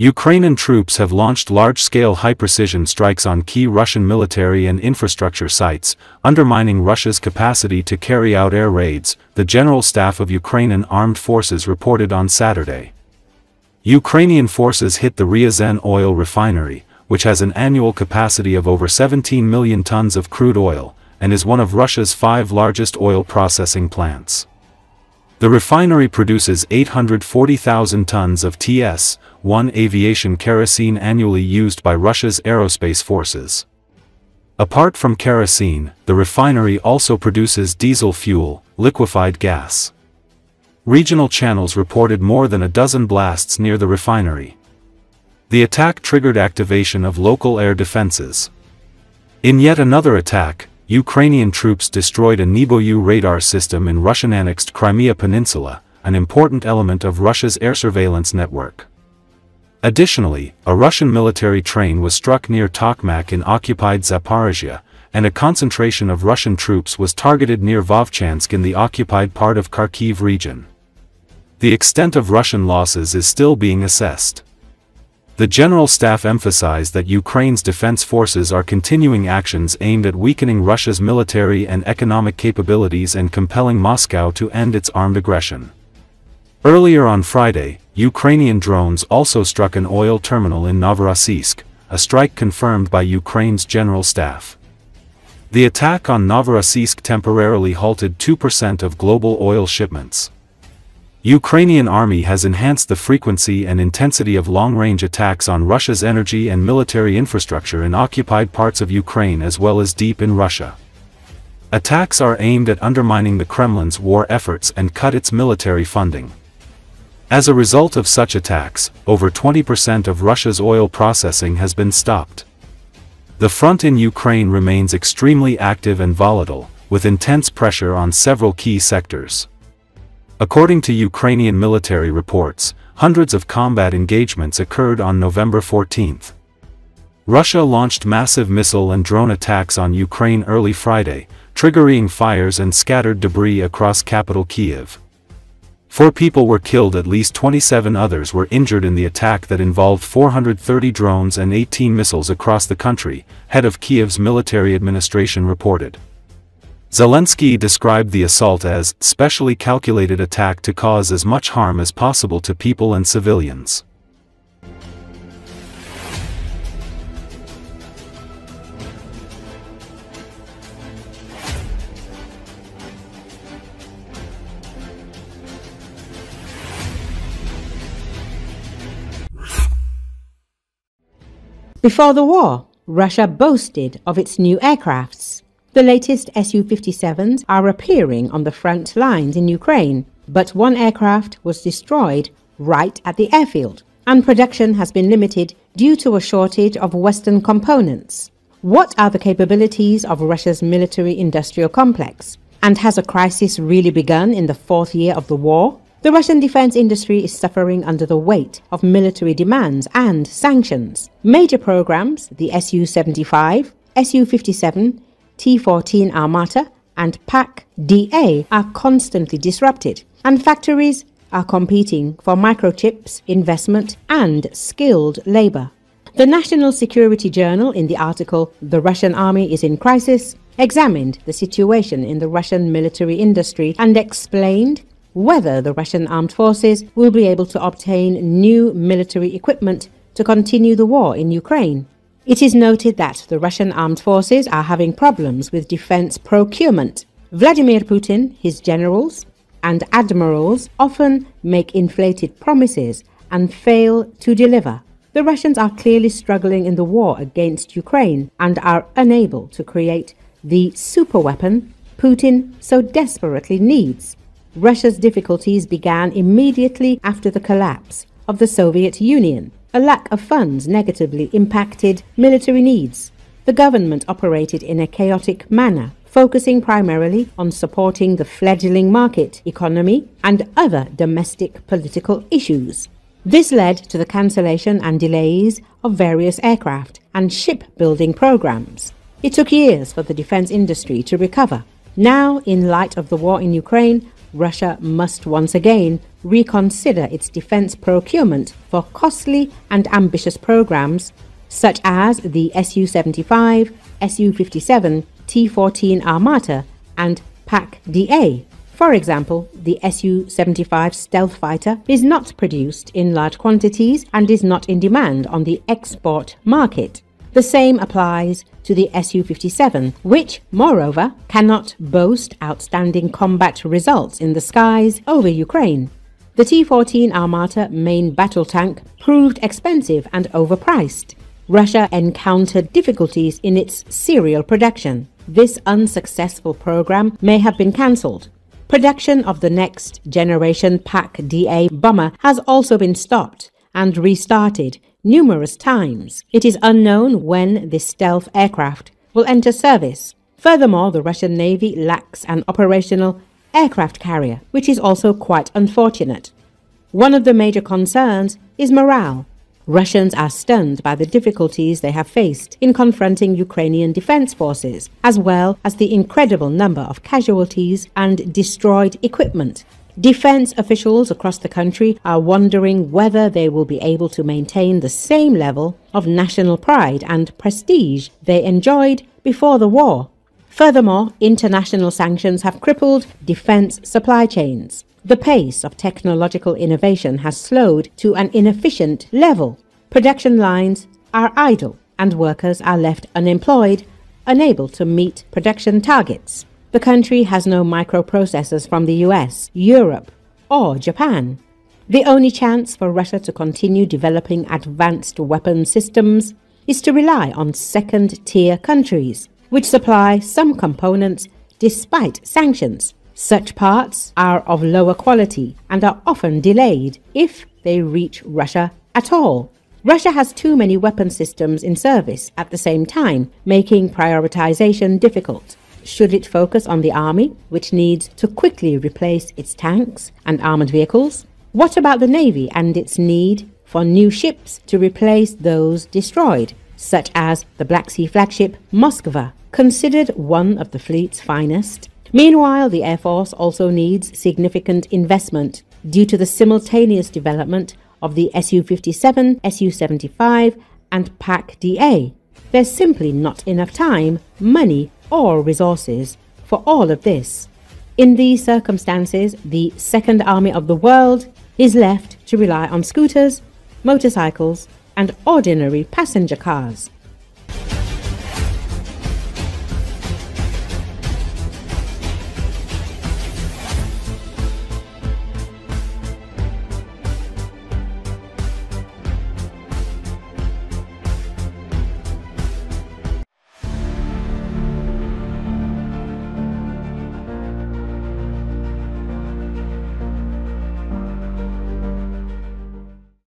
Ukrainian troops have launched large-scale high-precision strikes on key Russian military and infrastructure sites, undermining Russia's capacity to carry out air raids, the General Staff of Ukrainian Armed Forces reported on Saturday. Ukrainian forces hit the Ryazan oil refinery, which has an annual capacity of over 17 million tons of crude oil, and is one of Russia's 5 largest oil processing plants. The refinery produces 840,000 tons of TS-1 aviation kerosene annually used by Russia's aerospace forces. Apart from kerosene, the refinery also produces diesel fuel, liquefied gas. Regional channels reported more than a dozen blasts near the refinery. The attack triggered activation of local air defenses. In yet another attack, Ukrainian troops destroyed a Nebo-U radar system in Russian-annexed Crimea Peninsula, an important element of Russia's air surveillance network. Additionally, a Russian military train was struck near Tokmak in occupied Zaporizhia, and a concentration of Russian troops was targeted near Vovchansk in the occupied part of Kharkiv region. The extent of Russian losses is still being assessed. The General Staff emphasized that Ukraine's defense forces are continuing actions aimed at weakening Russia's military and economic capabilities and compelling Moscow to end its armed aggression. Earlier on Friday, Ukrainian drones also struck an oil terminal in Novorossiysk, a strike confirmed by Ukraine's General Staff. The attack on Novorossiysk temporarily halted 2% of global oil shipments. Ukrainian army has enhanced the frequency and intensity of long-range attacks on Russia's energy and military infrastructure in occupied parts of Ukraine as well as deep in Russia. Attacks are aimed at undermining the Kremlin's war efforts and cut its military funding. As a result of such attacks, over 20% of Russia's oil processing has been stopped. The front in Ukraine remains extremely active and volatile, with intense pressure on several key sectors. According to Ukrainian military reports, hundreds of combat engagements occurred on November 14. Russia launched massive missile and drone attacks on Ukraine early Friday, triggering fires and scattered debris across capital Kiev. 4 people were killed, at least 27 others were injured in the attack that involved 430 drones and 18 missiles across the country, head of Kiev's military administration reported. Zelenski described the assault as a specially calculated attack to cause as much harm as possible to people and civilians. Before the war, Russia boasted of its new aircrafts. The latest Su-57s are appearing on the front lines in Ukraine, but one aircraft was destroyed right at the airfield, and production has been limited due to a shortage of Western components. What are the capabilities of Russia's military-industrial complex? And has a crisis really begun in the 4th year of the war? The Russian defense industry is suffering under the weight of military demands and sanctions. Major programs, the Su-75, Su-57, T-14 Armata and PAK-DA, are constantly disrupted, and factories are competing for microchips, investment and skilled labor. The National Security Journal, in the article "The Russian Army is in Crisis," examined the situation in the Russian military industry and explained whether the Russian armed forces will be able to obtain new military equipment to continue the war in Ukraine. It is noted that the Russian armed forces are having problems with defense procurement. Vladimir Putin, his generals, and admirals often make inflated promises and fail to deliver. The Russians are clearly struggling in the war against Ukraine and are unable to create the superweapon Putin so desperately needs. Russia's difficulties began immediately after the collapse of the Soviet Union. A lack of funds negatively impacted military needs. The government operated in a chaotic manner, focusing primarily on supporting the fledgling market economy and other domestic political issues. This led to the cancellation and delays of various aircraft and shipbuilding programs. It took years for the defense industry to recover. Now, in light of the war in Ukraine, Russia must once again reconsider its defense procurement for costly and ambitious programs such as the Su-75, Su-57, T-14 Armata and PAK-DA. For example, the Su-75 stealth fighter is not produced in large quantities and is not in demand on the export market. The same applies to the Su-57, which, moreover, cannot boast outstanding combat results in the skies over Ukraine. The T-14 Armata main battle tank proved expensive and overpriced. Russia encountered difficulties in its serial production. This unsuccessful program may have been cancelled. Production of the next generation PAK-DA bomber has also been stopped and restarted numerous times. It is unknown when this stealth aircraft will enter service. Furthermore, the Russian Navy lacks an operational aircraft carrier, which is also quite unfortunate. One of the major concerns is morale. Russians are stunned by the difficulties they have faced in confronting Ukrainian defense forces, as well as the incredible number of casualties and destroyed equipment. Defense officials across the country are wondering whether they will be able to maintain the same level of national pride and prestige they enjoyed before the war. Furthermore, international sanctions have crippled defense supply chains. The pace of technological innovation has slowed to an inefficient level. Production lines are idle and workers are left unemployed, unable to meet production targets. The country has no microprocessors from the US, Europe, or Japan. The only chance for Russia to continue developing advanced weapon systems is to rely on second-tier countries, which supply some components despite sanctions. Such parts are of lower quality and are often delayed if they reach Russia at all. Russia has too many weapon systems in service at the same time, making prioritization difficult. Should it focus on the army, which needs to quickly replace its tanks and armored vehicles? What about the Navy and its need for new ships to replace those destroyed, such as the Black Sea flagship Moskva, considered one of the fleet's finest? Meanwhile, the Air Force also needs significant investment due to the simultaneous development of the Su-57, Su-75 and PAK-DA. There's simply not enough time, money or resources for all of this. In these circumstances, the Second Army of the world is left to rely on scooters, motorcycles and ordinary passenger cars.